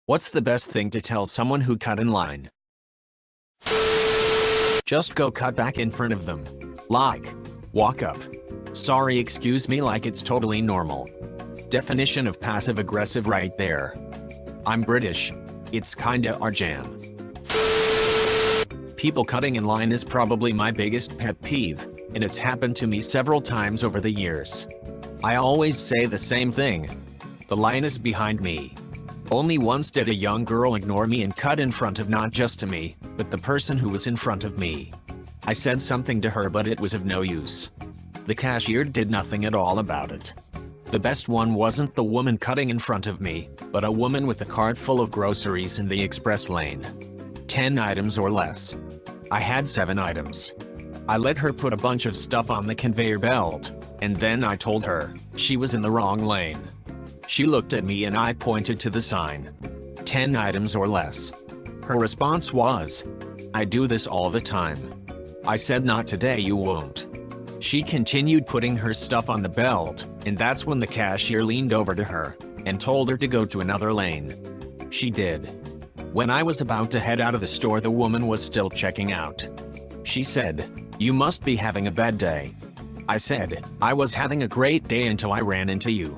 What's the best thing to tell someone who cut in line? Just go cut back in front of them. Like, walk up. Sorry, excuse me, like it's totally normal. Definition of passive-aggressive right there. I'm British. It's kinda our jam. People cutting in line is probably my biggest pet peeve, and it's happened to me several times over the years. I always say the same thing. The line is behind me. Only once did a young girl ignore me and cut in front of not just me, but the person who was in front of me. I said something to her, but it was of no use. The cashier did nothing at all about it. The best one wasn't the woman cutting in front of me, but a woman with a cart full of groceries in the express lane. 10 items or less. I had 7 items. I let her put a bunch of stuff on the conveyor belt, and then I told her she was in the wrong lane. She looked at me and I pointed to the sign. 10 items or less. Her response was, "I do this all the time." I said, "Not today, you won't." She continued putting her stuff on the belt, and that's when the cashier leaned over to her and told her to go to another lane. She did. When I was about to head out of the store, the woman was still checking out. She said, "You must be having a bad day." I said, "I was having a great day until I ran into you."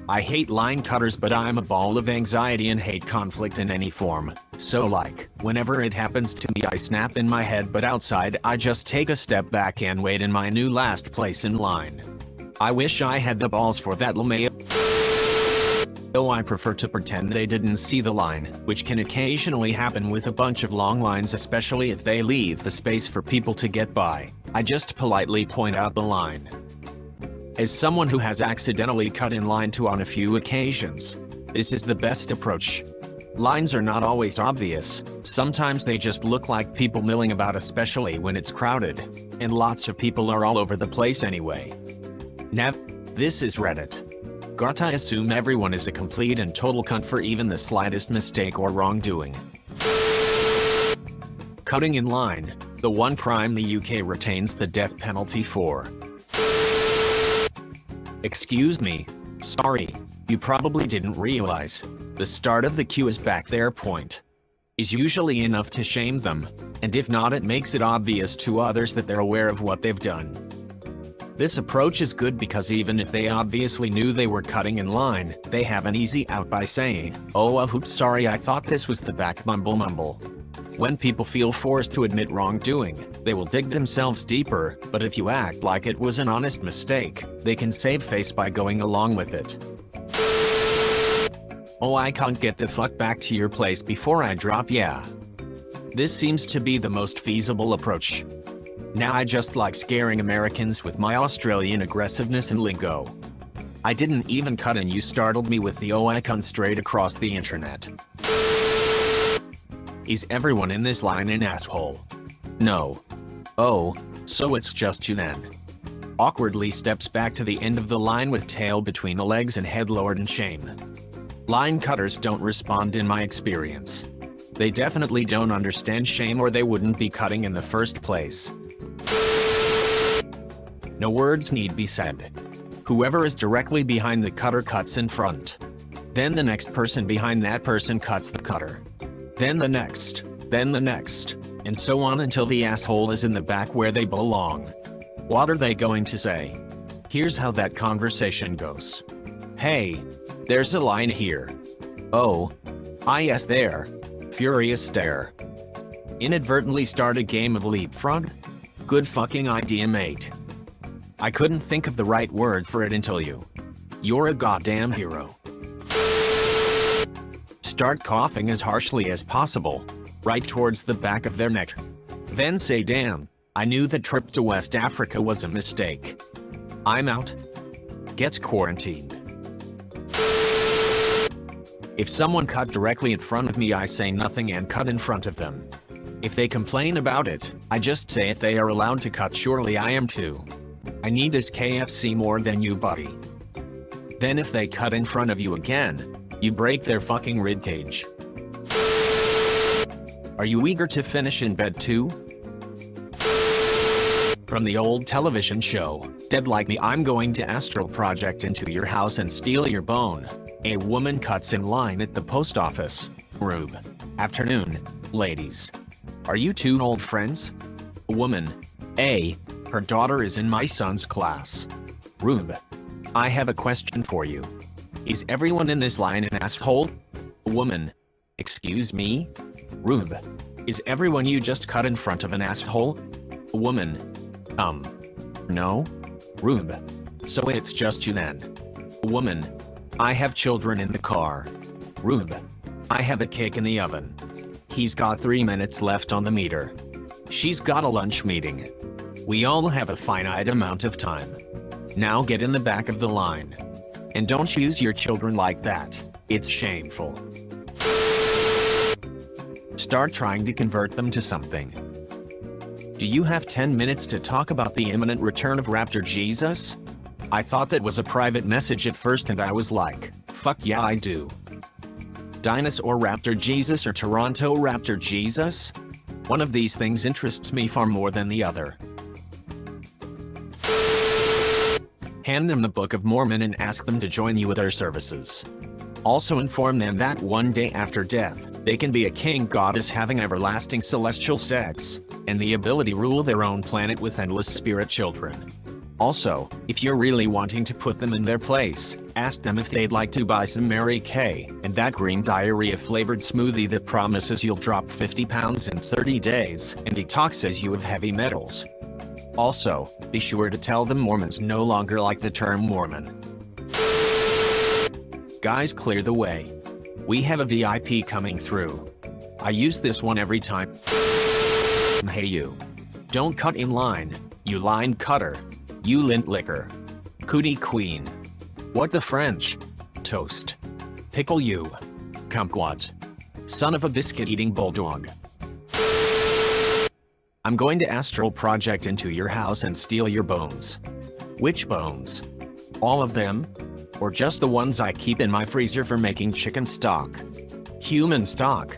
I hate line cutters, but I'm a ball of anxiety and hate conflict in any form. So like, whenever it happens to me I snap in my head, but outside I just take a step back and wait in my new last place in line. I wish I had the balls for that LeMay. Though I prefer to pretend they didn't see the line, which can occasionally happen with a bunch of long lines, especially if they leave the space for people to get by. I just politely point out the line. As someone who has accidentally cut in line too on a few occasions, this is the best approach. Lines are not always obvious. Sometimes they just look like people milling about, especially when it's crowded, and lots of people are all over the place anyway. This is Reddit. Gotta assume everyone is a complete and total cunt for even the slightest mistake or wrongdoing. Cutting in line, the one crime the UK retains the death penalty for. Excuse me. Sorry. You probably didn't realize. The start of the queue is back there point. Is usually enough to shame them, and if not, it makes it obvious to others that they're aware of what they've done. This approach is good because even if they obviously knew they were cutting in line, they have an easy out by saying, "Oh, oops, sorry, I thought this was the back mumble." When people feel forced to admit wrongdoing, they will dig themselves deeper, but if you act like it was an honest mistake, they can save face by going along with it. "Oh, I can't get the fuck back to your place before I drop, yeah." This seems to be the most feasible approach. Now I just like scaring Americans with my Australian aggressiveness and lingo. I didn't even cut and you startled me with the "oh, I can't" straight across the internet. Is everyone in this line an asshole? No. Oh, so it's just you then. Awkwardly steps back to the end of the line with tail between the legs and head lowered in shame. Line cutters don't respond in my experience. They definitely don't understand shame, or they wouldn't be cutting in the first place. No words need be said. Whoever is directly behind the cutter cuts in front. Then the next person behind that person cuts the cutter. Then the next, and so on until the asshole is in the back where they belong. What are they going to say? Here's how that conversation goes. "Hey, there's a line here." "Oh. Yes, there." Furious stare. Inadvertently start a game of leapfrog? Good fucking idea, mate. I couldn't think of the right word for it until you. You're a goddamn hero. Start coughing as harshly as possible, right towards the back of their neck. Then say, "Damn, I knew the trip to West Africa was a mistake. I'm out." Gets quarantined. If someone cut directly in front of me, I say nothing and cut in front of them. If they complain about it, I just say if they are allowed to cut, surely I am too. I need this KFC more than you, buddy. Then if they cut in front of you again, you break their fucking ribcage. Are you eager to finish in bed too? From the old television show, Dead Like Me, I'm going to astral project into your house and steal your bone. A woman cuts in line at the post office. Rube. Afternoon, ladies. Are you two old friends? Woman. A. Her daughter is in my son's class. Rube. I have a question for you. Is everyone in this line an asshole? Woman. Excuse me? Rube. Is everyone you just cut in front of an asshole? Woman. No? Rube. So it's just you then. Woman. I have children in the car. Rube. I have a cake in the oven. He's got 3 minutes left on the meter. She's got a lunch meeting. We all have a finite amount of time. Now get in the back of the line. And don't use your children like that. It's shameful. Start trying to convert them to something. Do you have 10 minutes to talk about the imminent return of Raptor Jesus? I thought that was a private message at first and I was like, fuck yeah I do. Dinosaur Raptor Jesus or Toronto Raptor Jesus? One of these things interests me far more than the other. Hand them the Book of Mormon and ask them to join you with their services. Also inform them that one day after death, they can be a king goddess having everlasting celestial sex, and the ability to rule their own planet with endless spirit children. Also, if you're really wanting to put them in their place, ask them if they'd like to buy some Mary Kay and that green diarrhea-flavored smoothie that promises you'll drop 50 pounds in 30 days and detoxes you of heavy metals. Also, be sure to tell them Mormons no longer like the term Mormon. Guys, clear the way. We have a VIP coming through. I use this one every time. Hey you. Don't cut in line, you line cutter. You lint licker. Cootie queen. What the French? Toast. Pickle you. Kumquat. Son of a biscuit-eating bulldog. I'm going to astral project into your house and steal your bones. Which bones? All of them? Or just the ones I keep in my freezer for making chicken stock? Human stock.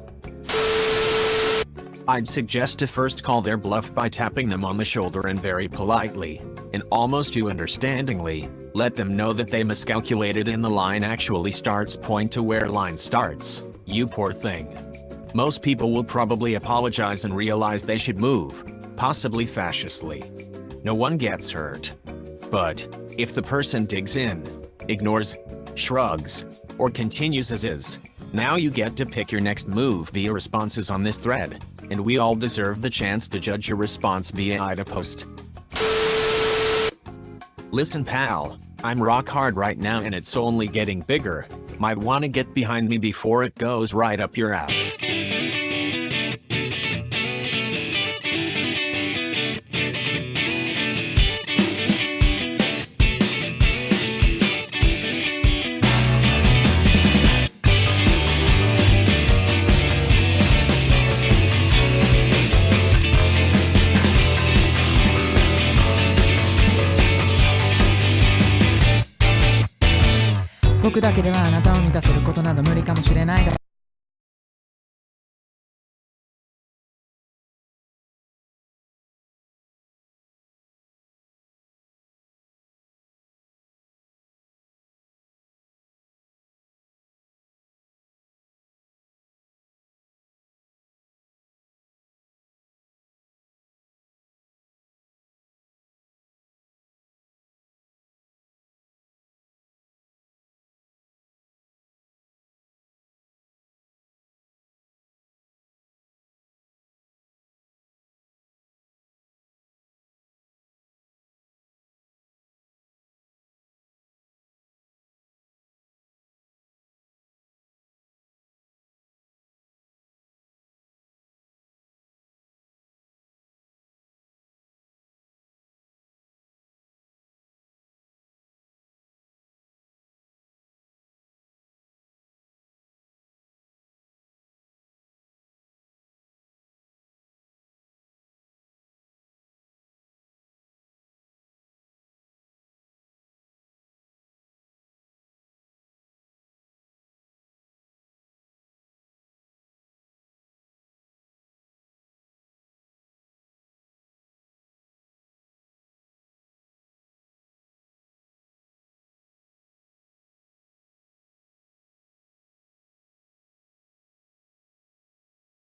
I'd suggest to first call their bluff by tapping them on the shoulder and very politely, and almost too understandingly, let them know that they miscalculated and the line actually starts point to where line starts. You poor thing. Most people will probably apologize and realize they should move, possibly fasciously. No one gets hurt. But, if the person digs in, ignores, shrugs, or continues as is, now you get to pick your next move via responses on this thread, and we all deserve the chance to judge your response via Ida post. Listen pal, I'm rock hard right now and it's only getting bigger. Might wanna get behind me before it goes right up your ass.僕だけではあなたを満たせることなど無理かもしれないが